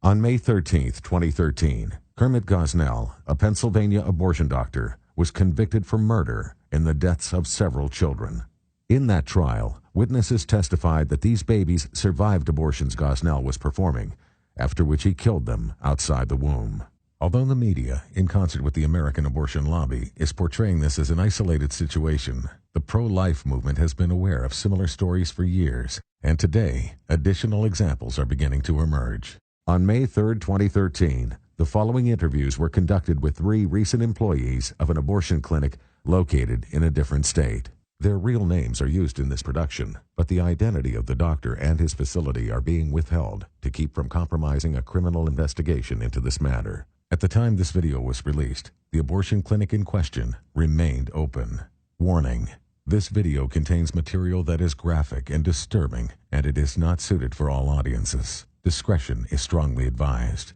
On May 13, 2013, Kermit Gosnell, a Pennsylvania abortion doctor, was convicted for murder in the deaths of several children. In that trial, witnesses testified that these babies survived abortions Gosnell was performing, after which he killed them outside the womb. Although the media, in concert with the American abortion lobby, is portraying this as an isolated situation, the pro-life movement has been aware of similar stories for years, and today, additional examples are beginning to emerge. On May 3, 2013, the following interviews were conducted with 3 recent employees of an abortion clinic located in a different state. Their real names are used in this production, but the identity of the doctor and his facility are being withheld to keep from compromising a criminal investigation into this matter. At the time this video was released, the abortion clinic in question remained open. Warning: this video contains material that is graphic and disturbing, and it is not suited for all audiences. Discretion is strongly advised.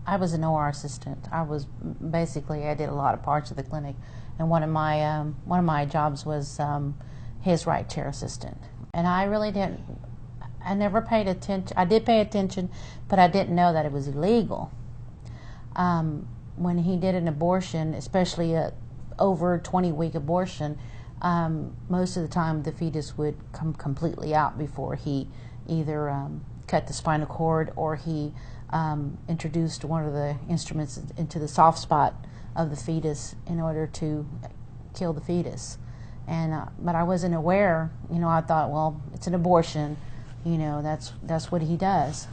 I was an OR assistant. I did a lot of parts of the clinic, and one of my jobs was his right chair assistant. And I never paid attention. I did pay attention, but I didn't know that it was illegal. When he did an abortion, especially a over 20-week abortion, most of the time the fetus would come completely out before he either cut the spinal cord or he introduced one of the instruments into the soft spot of the fetus in order to kill the fetus. But I wasn't aware. I thought, well, it's an abortion. That's what he does.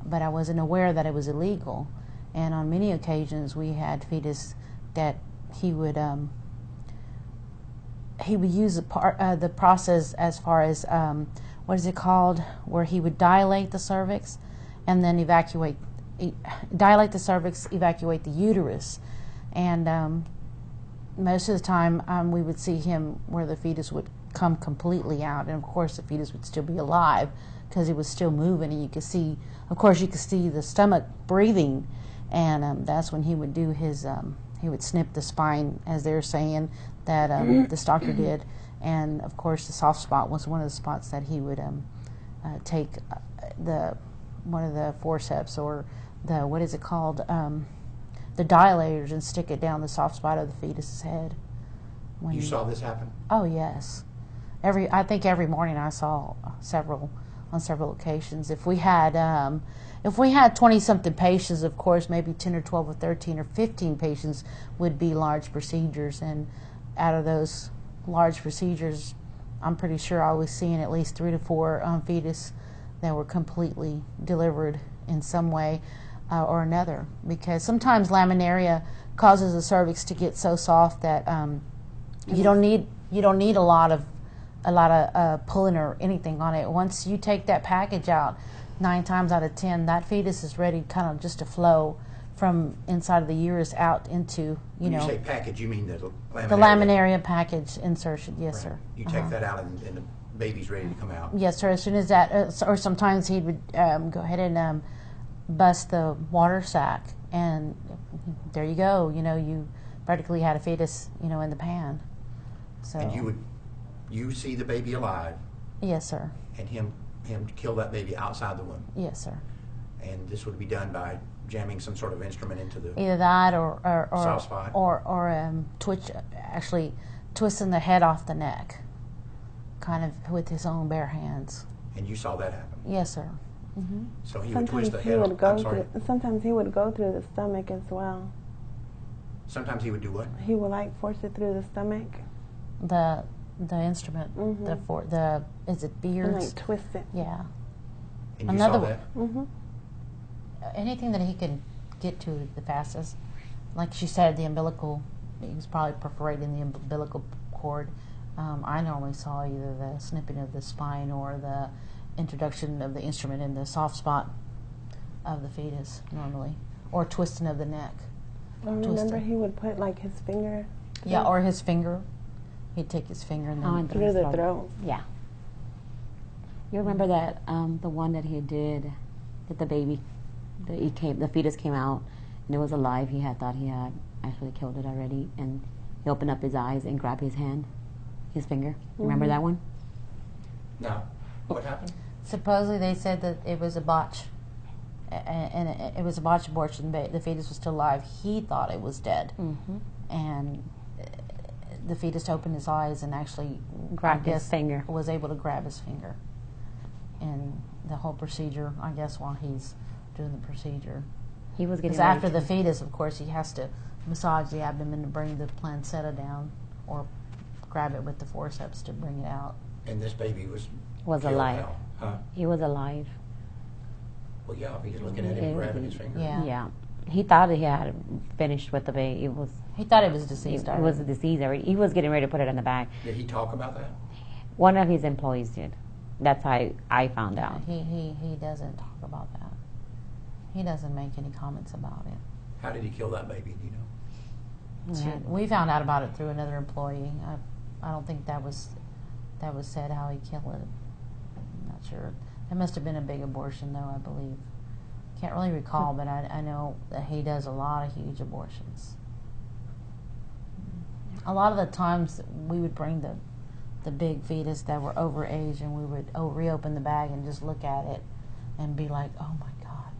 But I wasn't aware that it was illegal. And on many occasions we had fetus that he would use the process as far as what is it called, where he would dilate the cervix and then dilate the cervix, evacuate the uterus. And most of the time we would see him where the fetus would come completely out, and of course the fetus would still be alive because it was still moving, and you could see the stomach breathing. And that's when he would do his he would snip the spine, as they're saying that this doctor did. And of course the soft spot was one of the spots that he would take one of the forceps, or the, what is it called, the dilators, and stick it down the soft spot of the fetus's head. You saw this happen? Oh yes. I think every morning I saw on several occasions. If we had 20-something patients, of course, maybe 10 or 12 or 13 or 15 patients would be large procedures. And out of those large procedures, I'm pretty sure I was seeing at least 3 to 4 fetus that were completely delivered in some way or another. Because sometimes laminaria causes the cervix to get so soft that you don't need a lot of pulling or anything on it. Once you take that package out, 9 times out of 10, that fetus is ready kind of just to flow from inside of the uterus out into, When you say package, you mean the laminaria? The laminaria package insertion, yes, sir. You take that out and the baby's ready to come out? Yes, sir. As soon as that, or sometimes he would go ahead and bust the water sac, and there you go. You practically had a fetus, in the pan. So. And you see the baby alive? Yes, sir. And him kill that baby outside the womb? Yes, sir. And this would be done by jamming some sort of instrument into the either that or soft spot, or twisting the head off the neck, kind of with his own bare hands. And you saw that happen? Yes, sir. Mm-hmm. So he would twist the head off. Sometimes he would go through the stomach as well. Sometimes he would do what? He would force it through the stomach. The instrument, mm-hmm. Is it beards? And twist it. Yeah. And you saw that? Mm-hmm. Anything that he could get to the fastest, like she said, the umbilical. He was probably perforating the umbilical cord. I normally saw either the snipping of the spine or the introduction of the instrument in the soft spot of the fetus, normally, or twisting of the neck. I remember he would put his finger. Yeah, or his finger. He'd take his finger and then through the throat. Yeah. You remember that the one that he did, that the baby, the fetus came out and it was alive. He had thought he had actually killed it already, and he opened up his eyes and grabbed his hand, his finger. Mm-hmm. Remember that one? No. What happened? Supposedly they said that it was a botch, and it was a botched abortion. The fetus was still alive. He thought it was dead, and the fetus opened his eyes and actually Grabbed his finger. Was able to grab his finger. And the whole procedure, I guess, while he's doing the procedure. He was getting Because ready after to- the fetus, of course, he has to massage the abdomen to bring the placenta down, or grab it with the forceps to bring it out. And this baby was Was killed alive. how? Huh? He was alive. Well, yeah, he's looking at him grabbing his finger. Yeah. Yeah. He thought he had finished with the baby. It was He thought it was deceased. it was a disease already. He was getting ready to put it in the bag. Did he talk about that? One of his employees did. That's how I found out. He doesn't talk about that. He doesn't make any comments about it. How did he kill that baby? Do you know? Yeah. We found out about it through another employee. I don't think that was said how he killed it. I'm not sure. It must have been a big abortion, though, I believe. Can't really recall, but I know that he does a lot of huge abortions. A lot of the times we would bring the big fetus that were over age, and we would reopen the bag and just look at it and be like, oh my God,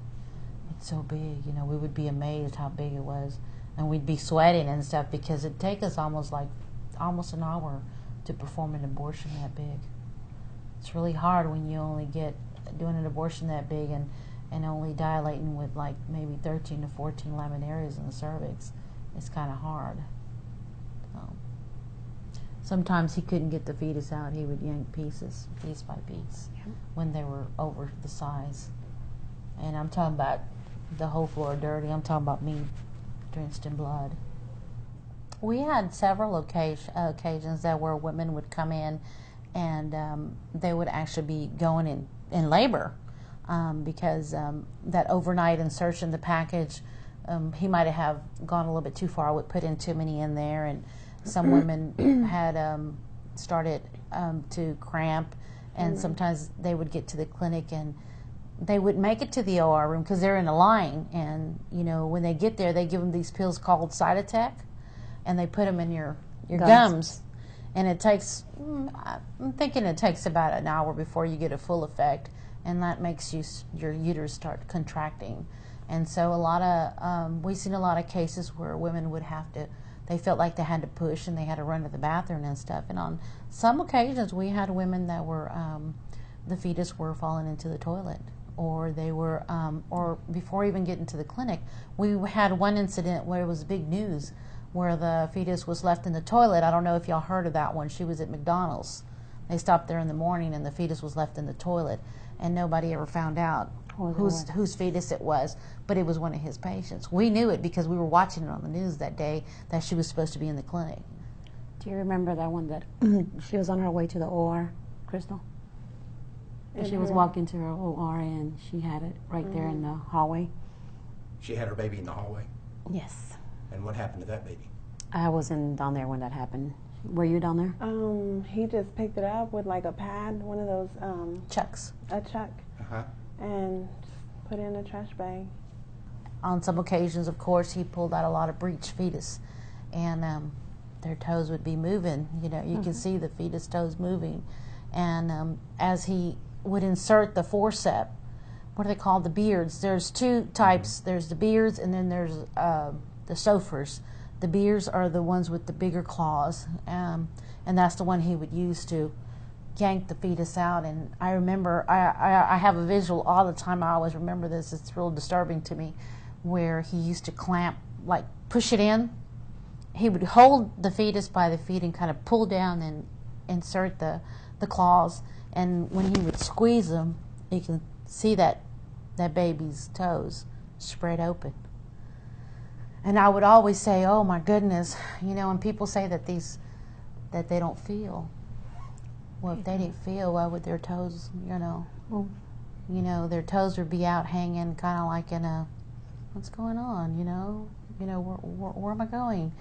it's so big. You know, we would be amazed how big it was. And we'd be sweating and stuff because it'd take us almost an hour to perform an abortion that big. It's really hard when you only get doing an abortion that big and only dilating with like maybe 13 to 14 laminaries in the cervix. It's kind of hard. Sometimes he couldn't get the fetus out. He would yank pieces, piece by piece, when they were over the size. And I'm talking about the whole floor dirty. I'm talking about me drenched in blood. We had several occasions that where women would come in and they would actually be going in labor because that overnight insertion, the package, he might have gone a little bit too far, would put in too many in there, and some women had started to cramp, and sometimes they would get to the clinic and they would make it to the OR room because they're in a line, and you know when they get there, they give them these pills called Cytotec, and they put them in your gums, and it takes. I'm thinking it takes about an hour before you get a full effect, and that makes your uterus start contracting, and so a lot of we've seen a lot of cases where women would have to. They felt like they had to push and they had to run to the bathroom and stuff. And on some occasions, we had women that were the fetus were falling into the toilet, or they were, or before even getting to the clinic, we had one incident where it was big news, where the fetus was left in the toilet. I don't know if y'all heard of that one. She was at McDonald's. They stopped there in the morning, and the fetus was left in the toilet, and nobody ever found out whose fetus it was, but it was one of his patients. We knew it because we were watching it on the news that day that she was supposed to be in the clinic. Do you remember that one that she was on her way to the OR, Crystal? And she was walking to her OR and she had it right there in the hallway. She had her baby in the hallway. Yes. And what happened to that baby? I wasn't down there when that happened. Were you down there? He just picked it up with like a pad, one of those Chucks. a chuck, Uh-huh. and put it in a trash bag. On some occasions, of course, he pulled out a lot of breech fetus, and their toes would be moving. You know, you can see the fetus toes moving, and as he would insert the forceps, what are they called? The beards. There's two types. There's the beards, and then there's the sophers. The beards are the ones with the bigger claws, and that's the one he would use to yank the fetus out. And I remember, I have a visual all the time. I always remember this. It's real disturbing to me, where he used to clamp, like push it in. He would hold the fetus by the feet and kind of pull down and insert the claws. And when he would squeeze them, you can see that baby's toes spread open. And I would always say, oh my goodness, you know, and people say that they don't feel. Well, if they didn't feel, why would their toes, you know, their toes would be out hanging kind of like in a, what's going on, you know, where am I going?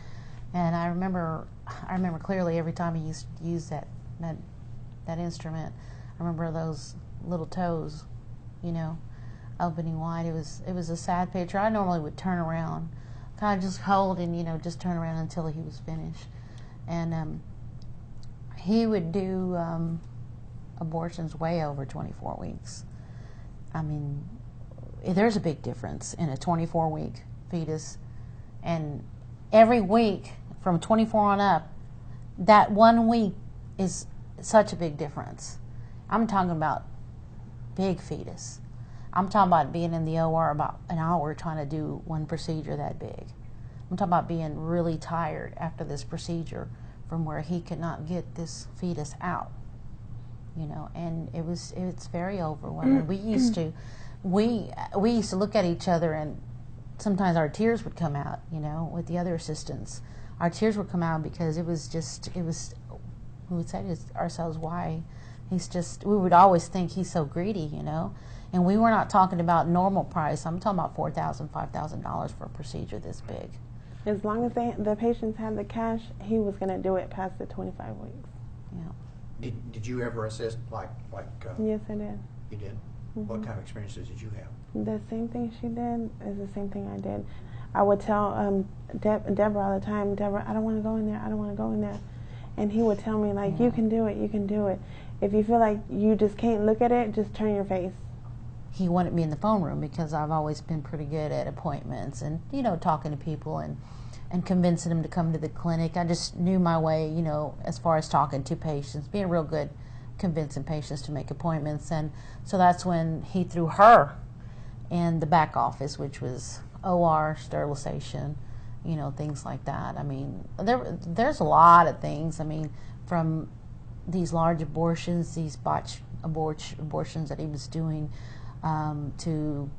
And I remember clearly every time he used to use that instrument, I remember those little toes, you know, opening wide. It was a sad picture. I normally would turn around, kind of just hold and, you know, just turn around until he was finished. And he would do abortions way over 24 weeks. I mean, there's a big difference in a 24-week fetus, and every week from 24 on up, that 1 week is such a big difference. I'm talking about big fetus. I'm talking about being in the OR about an hour trying to do one procedure that big. I'm talking about being really tired after this procedure from where he could not get this fetus out. You know, and it's very overwhelming. We used to look at each other, and sometimes our tears would come out, you know, with the other assistants. Our tears would come out because we would say to ourselves, why? We would always think he's so greedy, you know. And we were not talking about normal price. I'm talking about $4,000, $5,000 for a procedure this big. As long as the patients had the cash, he was going to do it past the 25 weeks. Yeah. Did you ever assist Yes, I did. You did? Mm-hmm. What kind of experiences did you have? The same thing she did is the same thing I did. I would tell Deborah all the time, Deborah, I don't want to go in there, I don't want to go in there. And he would tell me, like, you can do it, you can do it. If you feel like you just can't look at it, just turn your face. He wanted me in the phone room because I've always been pretty good at appointments and, you know, talking to people and convincing them to come to the clinic. I just knew my way, you know, as far as talking to patients, being real good convincing patients to make appointments. And so that's when he threw her in the back office, which was OR, sterilization, you know, things like that. I mean, there's a lot of things. I mean, from these large abortions, these botched abortions that he was doing, to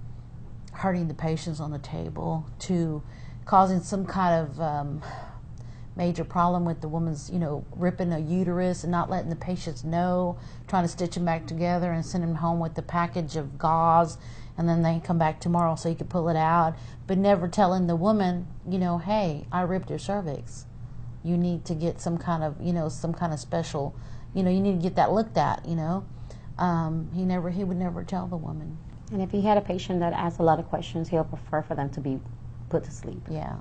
hurting the patients on the table, to causing some kind of major problem with the woman's, you know, ripping a uterus and not letting the patients know, trying to stitch them back together and send them home with the package of gauze, and then they come back tomorrow so you can pull it out, but never telling the woman, you know, hey, I ripped your cervix. You need to get some kind of, you know, some kind of special, you know, you need to get that looked at, you know. He would never tell the woman. And if he had a patient that asked a lot of questions, he'll prefer for them to be put to sleep. Yeah.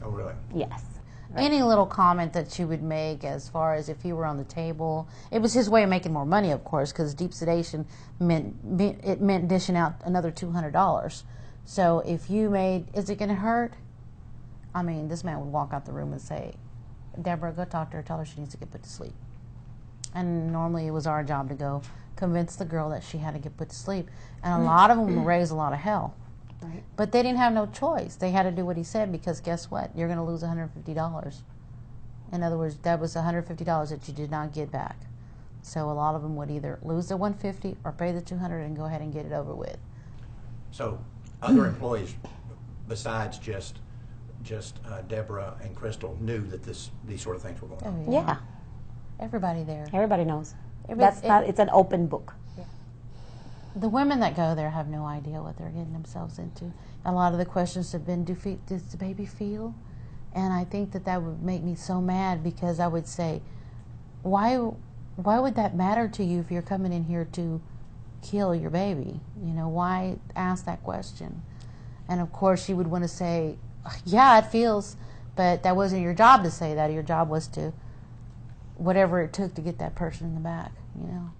Oh, really? Yes. Right. Any little comment that she would make as far as if he were on the table, it was his way of making more money, of course, because deep sedation meant dishing out another $200. So if you made, is it going to hurt? I mean, this man would walk out the room and say, Deborah, go talk to her, tell her she needs to get put to sleep. And normally it was our job to go convince the girl that she had to get put to sleep. And a lot of them would raise a lot of hell. Right. But they didn't have no choice. They had to do what he said, because guess what? You're going to lose $150. In other words, that was $150 that you did not get back. So a lot of them would either lose the $150 or pay the $200 and go ahead and get it over with. So other employees besides just Deborah and Crystal knew that these sort of things were going on? Oh, Yeah. Everybody there. Everybody knows. Everybody- It's an open book. The women that go there have no idea what they're getting themselves into. A lot of the questions have been, does the baby feel? And I think that would make me so mad, because I would say, why would that matter to you if you're coming in here to kill your baby? You know, why ask that question? And of course she would want to say, yeah, it feels, but that wasn't your job to say that. Your job was to, whatever it took to get that person in the back, you know.